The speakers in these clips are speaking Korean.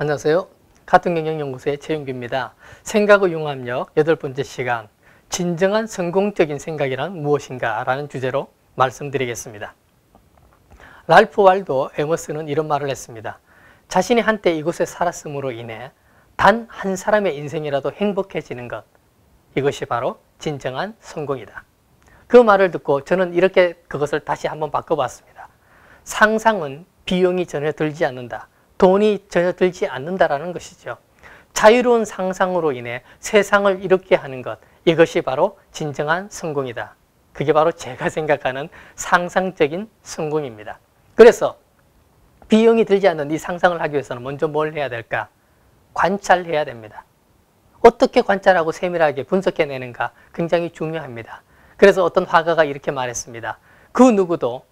안녕하세요. 가통경영연구소의 최윤규입니다. 생각의 융합력 8번째 시간, 진정한 성공적인 생각이란 무엇인가 라는 주제로 말씀드리겠습니다. 랄프 waldo 에머슨은 이런 말을 했습니다. 자신이 한때 이곳에 살았음으로 인해 단 한 사람의 인생이라도 행복해지는 것, 이것이 바로 진정한 성공이다. 그 말을 듣고 저는 이렇게 그것을 다시 한번 바꿔봤습니다. 상상은 비용이 전혀 들지 않는다. 돈이 전혀 들지 않는다라는 것이죠. 자유로운 상상으로 인해 세상을 이롭게 하는 것, 이것이 바로 진정한 성공이다. 그게 바로 제가 생각하는 상상적인 성공입니다. 그래서 비용이 들지 않는 이 상상을 하기 위해서는 먼저 뭘 해야 될까? 관찰해야 됩니다. 어떻게 관찰하고 세밀하게 분석해내는가 굉장히 중요합니다. 그래서 어떤 화가가 이렇게 말했습니다. 그 누구도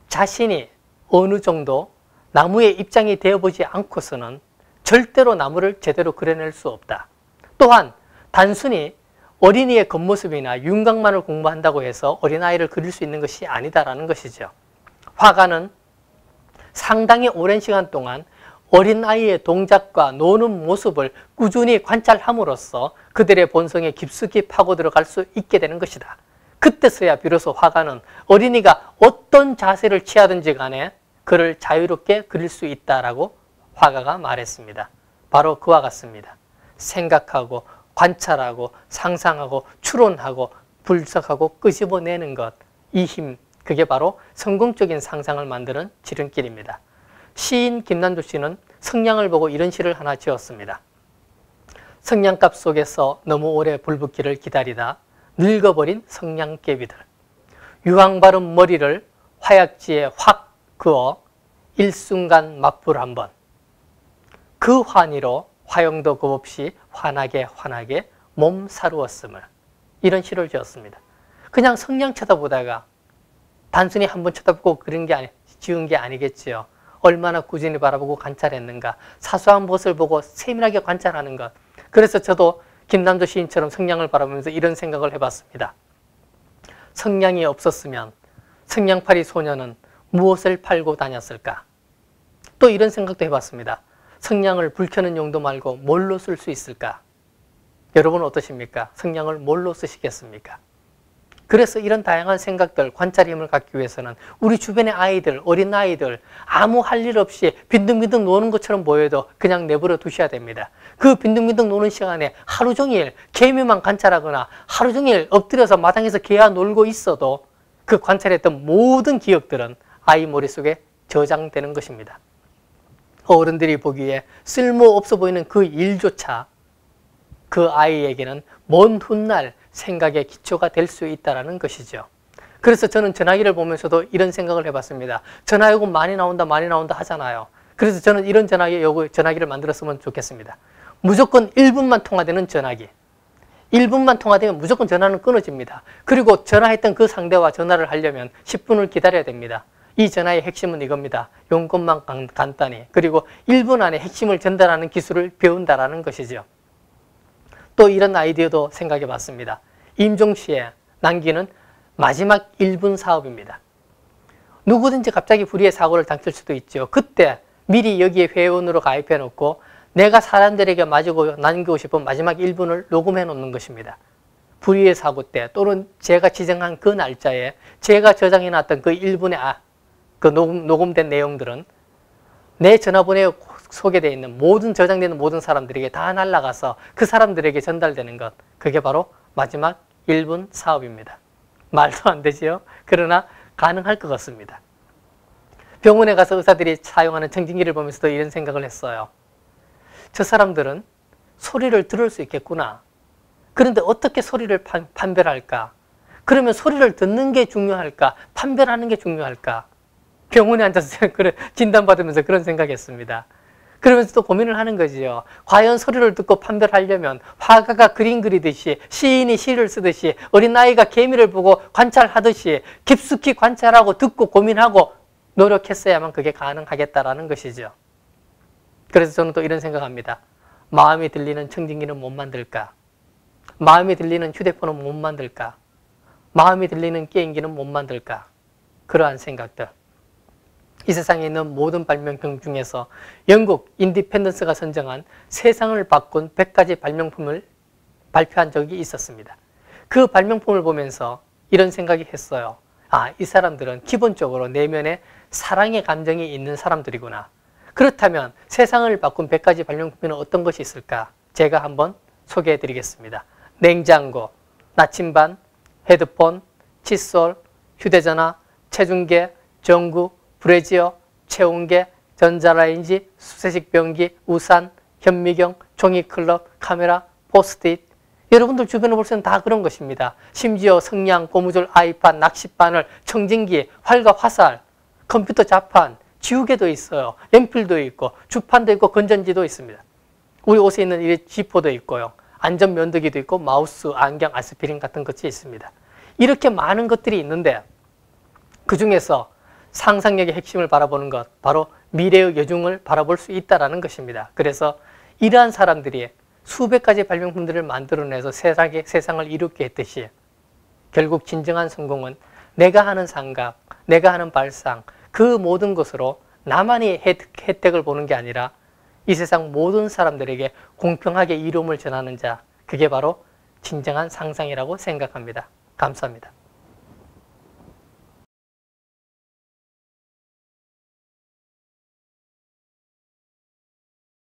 자신이 어느 정도 나무의 입장이 되어보지 않고서는 절대로 나무를 제대로 그려낼 수 없다. 또한 단순히 어린이의 겉모습이나 윤곽만을 공부한다고 해서 어린아이를 그릴 수 있는 것이 아니다라는 것이죠. 화가는 상당히 오랜 시간 동안 어린아이의 동작과 노는 모습을 꾸준히 관찰함으로써 그들의 본성에 깊숙이 파고 들어갈 수 있게 되는 것이다. 그때서야 비로소 화가는 어린이가 어떤 자세를 취하든지 간에 그를 자유롭게 그릴 수 있다라고 화가가 말했습니다. 바로 그와 같습니다. 생각하고 관찰하고 상상하고 추론하고 분석하고 끄집어내는 것, 이 힘, 그게 바로 성공적인 상상을 만드는 지름길입니다. 시인 김난도 씨는 성냥을 보고 이런 시를 하나 지었습니다. 성냥갑 속에서 너무 오래 불붙기를 기다리다 늙어버린 성냥개비들, 유황 바른 머리를 화약지에 확 그어 일순간 맞불 한번, 그 환희로 화용도 겁없이 환하게 몸 사루었음을, 이런 시를 지었습니다. 그냥 성냥 쳐다보다가 단순히 한번 쳐다보고 지은 게 아니겠지요. 얼마나 꾸준히 바라보고 관찰했는가, 사소한 것을 보고 세밀하게 관찰하는 것. 그래서 저도 김남도 시인처럼 성냥을 바라보면서 이런 생각을 해봤습니다. 성냥이 없었으면 성냥팔이 소녀는 무엇을 팔고 다녔을까? 또 이런 생각도 해봤습니다. 성냥을 불 켜는 용도 말고 뭘로 쓸 수 있을까? 여러분은 어떠십니까? 성냥을 뭘로 쓰시겠습니까? 그래서 이런 다양한 생각들, 관찰의 힘을 갖기 위해서는 우리 주변의 아이들, 어린 아이들 아무 할 일 없이 빈둥빈둥 노는 것처럼 보여도 그냥 내버려 두셔야 됩니다. 그 빈둥빈둥 노는 시간에 하루 종일 개미만 관찰하거나 하루 종일 엎드려서 마당에서 개와 놀고 있어도 그 관찰했던 모든 기억들은 아이 머릿속에 저장되는 것입니다. 어른들이 보기에 쓸모없어 보이는 그 일조차 그 아이에게는 먼 훗날 생각의 기초가 될 수 있다는 것이죠. 그래서 저는 전화기를 보면서도 이런 생각을 해봤습니다. 전화 요금 많이 나온다 하잖아요. 그래서 저는 이런 전화기를 만들었으면 좋겠습니다. 무조건 1분만 통화되는 전화기. 1분만 통화되면 무조건 전화는 끊어집니다. 그리고 전화했던 그 상대와 전화를 하려면 10분을 기다려야 됩니다. 이 전화의 핵심은 이겁니다. 용건만 간단히, 그리고 1분 안에 핵심을 전달하는 기술을 배운다라는 것이죠. 또 이런 아이디어도 생각해 봤습니다. 임종시에 남기는 마지막 1분 사업입니다. 누구든지 갑자기 불의의 사고를 당칠 수도 있죠. 그때 미리 여기에 회원으로 가입해 놓고 내가 사람들에게 남기고 싶은 마지막 1분을 녹음해 놓는 것입니다. 불의의 사고 때 또는 제가 지정한 그 날짜에 제가 저장해 놨던 그 1분의 그 녹음된 내용들은 내 전화번호에 소개되어 있는 저장되는 모든 사람들에게 다 날아가서 그 사람들에게 전달되는 것, 그게 바로 마지막 1분 사업입니다. 말도 안 되지요? 그러나 가능할 것 같습니다. 병원에 가서 의사들이 사용하는 청진기를 보면서도 이런 생각을 했어요. 저 사람들은 소리를 들을 수 있겠구나. 그런데 어떻게 소리를 판별할까? 그러면 소리를 듣는 게 중요할까? 판별하는 게 중요할까? 병원에 앉아서 진단받으면서 그런 생각했습니다. 그러면서 또 고민을 하는 거지요. 과연 소리를 듣고 판별하려면 화가가 그림 그리듯이, 시인이 시를 쓰듯이, 어린아이가 개미를 보고 관찰하듯이 깊숙이 관찰하고 듣고 고민하고 노력했어야만 그게 가능하겠다라는 것이죠. 그래서 저는 또 이런 생각합니다. 마음이 들리는 청진기는 못 만들까? 마음이 들리는 휴대폰은 못 만들까? 마음이 들리는 게임기는 못 만들까? 그러한 생각들. 이 세상에 있는 모든 발명품 중에서 영국 인디펜던스가 선정한 세상을 바꾼 100가지 발명품을 발표한 적이 있었습니다. 그 발명품을 보면서 이런 생각이 했어요. 아, 이 사람들은 기본적으로 내면에 사랑의 감정이 있는 사람들이구나. 그렇다면 세상을 바꾼 100가지 발명품에는 어떤 것이 있을까? 제가 한번 소개해 드리겠습니다. 냉장고, 나침반, 헤드폰, 칫솔, 휴대전화, 체중계, 전구, 브래지어, 체온계, 전자레인지, 수세식 변기, 우산, 현미경, 종이클럽, 카메라, 포스트잇. 여러분들 주변에 볼 때는 다 그런 것입니다. 심지어 성냥, 고무줄, 아이팟, 낚싯바늘, 청진기, 활과 화살, 컴퓨터 자판, 지우개도 있어요. 연필도 있고, 주판도 있고, 건전지도 있습니다. 우리 옷에 있는 이 지퍼도 있고요. 안전면도기도 있고, 마우스, 안경, 아스피린 같은 것이 있습니다. 이렇게 많은 것들이 있는데 그 중에서 상상력의 핵심을 바라보는 것, 바로 미래의 여중을 바라볼 수 있다는 것입니다. 그래서 이러한 사람들이 수백 가지 발명품들을 만들어내서 세상을 이롭게 했듯이 결국 진정한 성공은 내가 하는 생각, 내가 하는 발상, 그 모든 것으로 나만이 혜택을 보는 게 아니라 이 세상 모든 사람들에게 공평하게 이로움을 전하는 자, 그게 바로 진정한 상상이라고 생각합니다. 감사합니다.